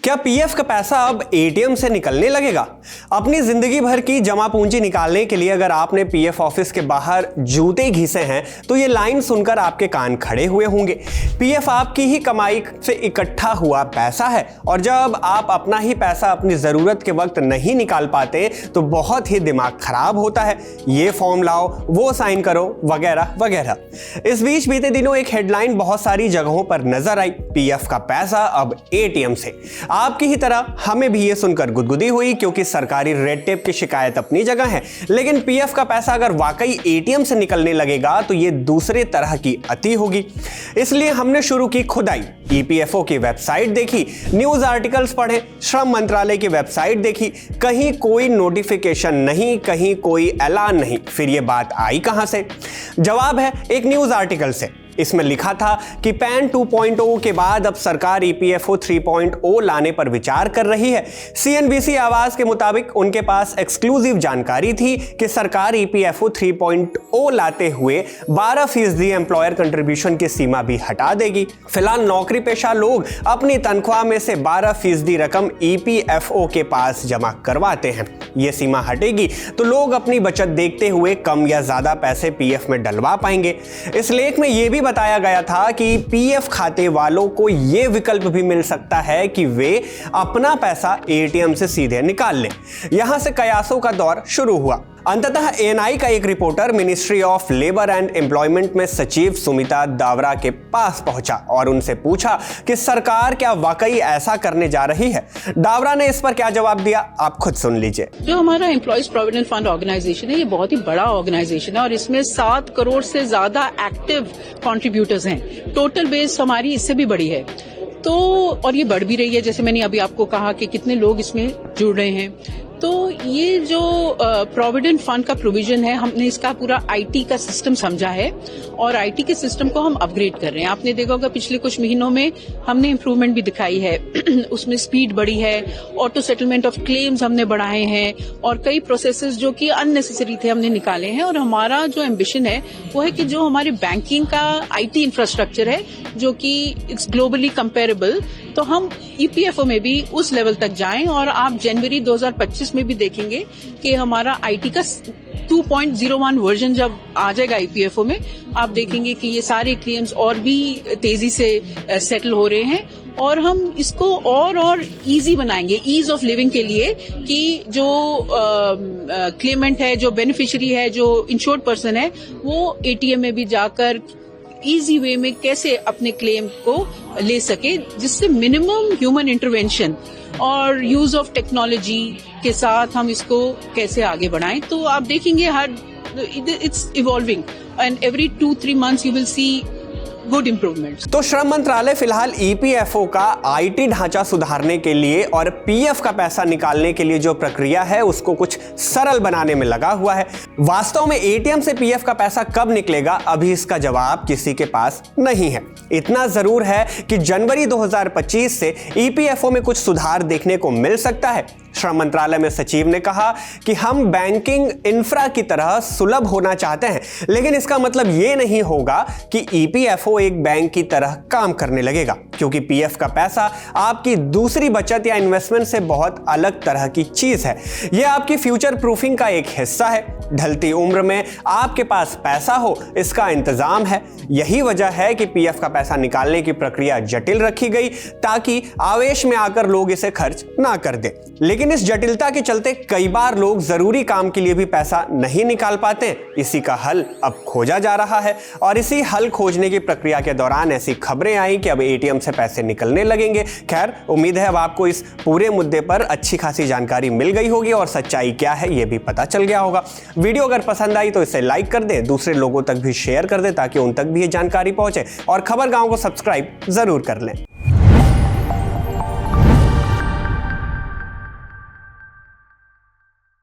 क्या पीएफ का पैसा अब एटीएम से निकलने लगेगा? अपनी जिंदगी भर की जमा पूंजी निकालने के लिए अगर आपने पीएफ ऑफिस के बाहर जूते घिसे हैं तो ये लाइन सुनकर आपके कान खड़े हुए होंगे। पीएफ आपकी ही कमाई से इकट्ठा हुआ पैसा है और जब आप अपना ही पैसा अपनी जरूरत के वक्त नहीं निकाल पाते तो बहुत ही दिमाग खराब होता है। ये फॉर्म लाओ, वो साइन करो, वगैरह वगैरह। इस बीच बीते दिनों एक हेडलाइन बहुत सारी जगहों पर नजर आई, पीएफ का पैसा अब एटीएम से। आपकी ही तरह हमें भी ये सुनकर गुदगुदी हुई क्योंकि सरकारी रेड टेप की शिकायत अपनी जगह है, लेकिन पीएफ का पैसा अगर वाकई एटीएम से निकलने लगेगा तो ये दूसरे तरह की अति होगी। इसलिए हमने शुरू की खुदाई, ईपीएफओ की वेबसाइट देखी, न्यूज आर्टिकल्स पढ़े, श्रम मंत्रालय की वेबसाइट देखी, कहीं कोई नोटिफिकेशन नहीं, कहीं कोई ऐलान नहीं। फिर ये बात आई कहां से? जवाब है एक न्यूज आर्टिकल से। इसमें लिखा था कि पैन 2.0 के बाद अब सरकार ईपीएफओ 3.0 लाने पर विचार कर रही है। सीएनबीसी आवाज के मुताबिक उनके पास एक्सक्लूसिव जानकारी थी कि सरकार ईपीएफओ 3.0 लाते हुए 12% एम्प्लॉयर कंट्रीब्यूशन की सीमा भी हटा देगी। फिलहाल नौकरी पेशा लोग अपनी तनख्वाह में से 12% रकम ईपीएफओ के पास जमा करवाते हैं। यह सीमा हटेगी तो लोग अपनी बचत देखते हुए कम या ज्यादा पैसे पीएफ में डलवा पाएंगे। इस लेख में यह भी बताया गया था कि पीएफ खाते वालों को यह विकल्प भी मिल सकता है कि वे अपना पैसा एटीएम से सीधे निकाल लें। यहां से कयासों का दौर शुरू हुआ। अंततः एएनआई का एक reporter ministry of labour and employment में सचिव सुमिता दावरा के पास पहुंचा और उनसे पूछा कि सरकार क्या वाकई ऐसा करने जा रही है। दावरा ने इस पर क्या जवाब दिया, आप खुद सुन लीजिए। जो हमारा एम्प्लॉयज प्रोविडेंट फंड ऑर्गेनाइजेशन है, ये बहुत ही बड़ा ऑर्गेनाइजेशन है और इसमें 7 करोड़ से ज्यादा एक्टिव कंट्रीब्यूटर्स हैं। टोटल बेस हमारी इससे भी बड़ी है तो, और ये बढ़ भी रही है। जैसे मैंने अभी आपको कहा कि कितने लोग इसमें जुड़ रहे हैं। तो ये जो प्रोविडेंट फंड का प्रोविजन है, हमने इसका पूरा आईटी का सिस्टम समझा है और आईटी के सिस्टम को हम अपग्रेड कर रहे हैं। आपने देखा होगा पिछले कुछ महीनों में हमने इम्प्रूवमेंट भी दिखाई है उसमें स्पीड बढ़ी है, ऑटो सेटलमेंट ऑफ क्लेम्स हमने बढ़ाए हैं और कई प्रोसेसेस जो कि अननेसेसरी थे हमने निकाले हैं। और हमारा जो एम्बिशन है वो है कि जो हमारे बैंकिंग का आईटी इंफ्रास्ट्रक्चर है जो कि इट्स ग्लोबली कंपेरेबल, तो हम ईपीएफओ में भी उस लेवल तक जाएं। और आप जनवरी 2025 में भी देखेंगे कि हमारा आईटी का 2.01 वर्जन जब आ जाएगा ईपीएफओ में, आप देखेंगे कि ये सारे क्लेम्स और भी तेजी से सेटल हो रहे हैं और हम इसको और इजी बनाएंगे, ईज ऑफ लिविंग के लिए, कि जो क्लेमेंट है, जो बेनिफिशियरी है, जो इंश्योर्ड पर्सन है, वो एटीएम में भी जाकर इजी वे में कैसे अपने क्लेम को ले सके, जिससे मिनिमम ह्यूमन इंटरवेंशन और यूज ऑफ टेक्नोलॉजी के साथ हम इसको कैसे आगे बढ़ाएं। तो आप देखेंगे it's evolving and every 2-3 months you will see good improvements. तो श्रम मंत्रालय फिलहाल ईपीएफओ का आईटी ढांचा सुधारने के लिए और पीएफ का पैसा निकालने के लिए जो प्रक्रिया है उसको कुछ सरल बनाने में लगा हुआ है। वास्तव में एटीएम से पीएफ का पैसा कब निकलेगा, अभी इसका जवाब किसी के पास नहीं है। इतना जरूर है कि जनवरी 2025 से ईपीएफओ में कुछ सुधार देखने को मिल सकता है। श्रम मंत्रालय में सचिव ने कहा कि हम बैंकिंग इंफ्रा की तरह सुलभ होना चाहते हैं, लेकिन इसका मतलब यह नहीं होगा कि ईपीएफओ एक बैंक की तरह काम करने लगेगा, क्योंकि पीएफ का पैसा आपकी दूसरी बचत या इन्वेस्टमेंट से बहुत अलग तरह की चीज है। यह आपकी फ्यूचर प्रूफिंग का एक हिस्सा है। ढलती उम्र में आपके पास पैसा हो, इसका इंतजाम है। यही वजह है कि पीएफ का पैसा निकालने की प्रक्रिया जटिल रखी गई ताकि आवेश में आकर लोग इसे खर्च ना कर दे। लेकिन इस जटिलता के चलते कई बार लोग जरूरी काम के लिए भी पैसा नहीं निकाल पाते। इसी का हल अब खोजा जा रहा है और इसी हल खोजने की प्रक्रिया के दौरान ऐसी खबरें आई कि अब एटीएम से पैसे निकलने लगेंगे। खैर, उम्मीद है अब आपको इस पूरे मुद्दे पर अच्छी खासी जानकारी मिल गई होगी और सच्चाई क्या है यह भी पता चल गया होगा। वीडियो अगर पसंद आई तो इसे लाइक कर दें, दूसरे लोगों तक भी शेयर कर दें ताकि उन तक भी ये जानकारी पहुंचे और खबर गांव को सब्सक्राइब जरूर कर लें।